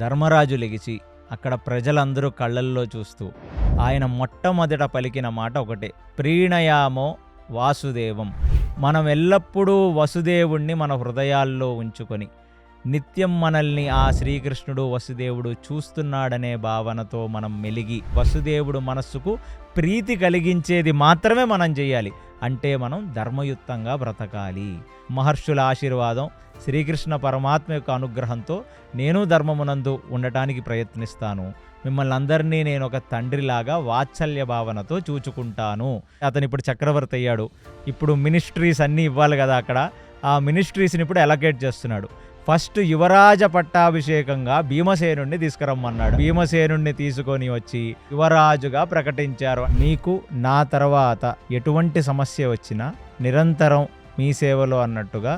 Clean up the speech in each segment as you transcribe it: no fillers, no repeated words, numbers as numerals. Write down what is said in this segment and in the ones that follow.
ధర్మరాజు లెగిచి అక్కడ ప్రజలందరూ కళ్ళల్లో చూస్తూ ఆయన మొట్టమొదట పలికిన మాట ఒకటే, ప్రీణయామో వాసుదేవం. మనం ఎల్లప్పుడూ వసుదేవుణ్ణి మన హృదయాల్లో ఉంచుకొని నిత్యం మనల్ని ఆ శ్రీకృష్ణుడు వసుదేవుడు చూస్తున్నాడనే భావనతో మనం మెలిగి వసుదేవుడు మనస్సుకు ప్రీతి కలిగించేది మాత్రమే మనం చేయాలి. అంటే మనం ధర్మయుక్తంగా బ్రతకాలి. మహర్షుల ఆశీర్వాదం, శ్రీకృష్ణ పరమాత్మ యొక్క అనుగ్రహంతో నేను ధర్మమునందు ఉండటానికి ప్రయత్నిస్తాను. మిమ్మల్ని అందరినీ నేను ఒక తండ్రిలాగా వాత్సల్య భావనతో చూచుకుంటాను. అతను ఇప్పుడు చక్రవర్తి అయ్యాడు. ఇప్పుడు మినిస్ట్రీస్ అన్నీ ఇవ్వాలి కదా అక్కడ. ఆ మినిస్ట్రీస్ని ఇప్పుడు అలొకేట్ చేస్తున్నాడు. ఫస్ట్ యువరాజ పట్టాభిషేకంగా భీమసేనుణ్ణి తీసుకురమ్మన్నాడు. భీమసేనుణ్ణి తీసుకొని వచ్చి యువరాజుగా ప్రకటించారు. మీకు నా తర్వాత ఎటువంటి సమస్య వచ్చినా నిరంతరం మీ సేవలో అన్నట్టుగా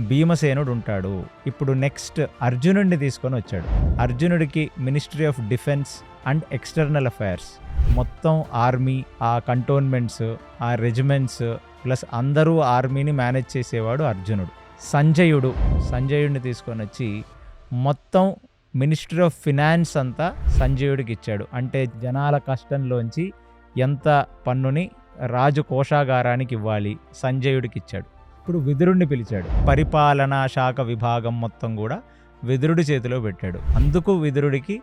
భీమసేనుడు ఉంటాడు. ఇప్పుడు నెక్స్ట్ అర్జునుడిని తీసుకొని వచ్చాడు. అర్జునుడికి ministry of defence and external affairs, మొత్తం ఆర్మీ, ఆ కంటోన్మెంట్స్, ఆ రెజిమెంట్స్ ప్లస్ అందరూ ఆర్మీని మేనేజ్ చేసేవాడు అర్జునుడు. సంజయుడిని తీసుకొని వచ్చి మొత్తం మినిస్ట్రీ ఆఫ్ ఫినాన్స్ అంతా సంజయుడికి ఇచ్చాడు. అంటే జనాల కష్టంలోంచి ఎంత పన్నుని రాజు కోశాగారానికి ఇవ్వాలి సంజయుడికి ఇచ్చాడు. ఇప్పుడు విదురుణ్ణి పిలిచాడు. పరిపాలనా శాఖ విభాగం మొత్తం కూడా విదురుడి చేతిలో పెట్టాడు. అందుకు విదురుడికి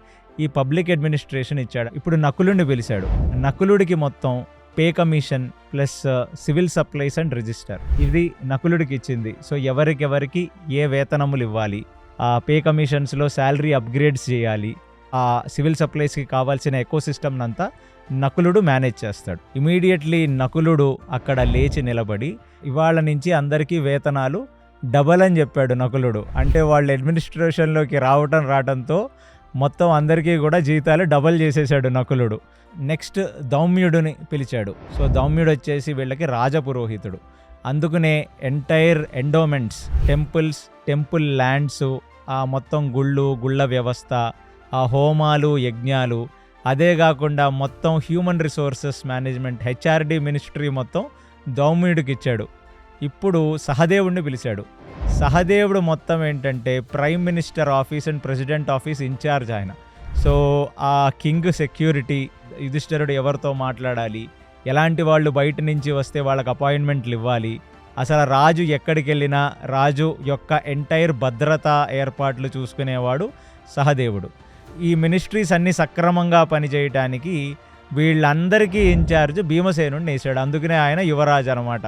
ఈ పబ్లిక్ అడ్మినిస్ట్రేషన్ ఇచ్చాడు. ఇప్పుడు నకులుడిని పిలిచాడు. నకులుడికి మొత్తం pay commission plus civil supplies and register ఇది నకులుడికి ఇచ్చింది. సో ఎవరికెవరికి ఏ వేతనములు ఇవ్వాలి, ఆ పే కమిషన్స్లో శాలరీ అప్గ్రేడ్స్ చేయాలి, ఆ సివిల్ సప్లైస్కి కావాల్సిన ఎకోసిస్టమ్ అంతా నకులుడు మేనేజ్ చేస్తాడు. ఇమీడియట్లీ నకులుడు అక్కడ లేచి నిలబడి ఇవాళ నుంచి అందరికీ వేతనాలు డబల్ అని చెప్పాడు నకులుడు. అంటే వాళ్ళ అడ్మినిస్ట్రేషన్లోకి రావడంతో మొత్తం అందరికీ కూడా జీతాలు డబల్ చేసేసాడు నకులుడు. నెక్స్ట్ దౌమ్యుడిని పిలిచాడు. సో దౌమ్యుడు వచ్చేసి వీళ్ళకి రాజపురోహితుడు. అందుకనే ఎంటైర్ ఎండోమెంట్స్, టెంపుల్ ల్యాండ్స్, ఆ మొత్తం గుళ్ళ వ్యవస్థ, ఆ హోమాలు యజ్ఞాలు, అదే కాకుండా మొత్తం human resources management HRD ministry మొత్తం దౌమ్యుడికి ఇచ్చాడు. ఇప్పుడు సహదేవుడిని పిలిచాడు. సహదేవుడు మొత్తం ఏంటంటే prime minister office and president office in charge ఆయన. సో ఆ కింగ్ సెక్యూరిటీ, యుధిష్ఠిరుడు ఎవరితో మాట్లాడాలి, ఎలాంటి వాళ్ళు బయట నుంచి వస్తే వాళ్ళకి అపాయింట్మెంట్లు ఇవ్వాలి, అసలు రాజు ఎక్కడికి వెళ్ళినా రాజు యొక్క ఎంటైర్ భద్రతా ఏర్పాట్లు చూసుకునేవాడు సహదేవుడు. ఈ మినిస్ట్రీస్ అన్నీ సక్రమంగా పనిచేయటానికి వీళ్ళందరికీ ఇన్ఛార్జ్ భీమసేనుడిని వేసాడు. అందుకనే ఆయన యువరాజు అనమాట.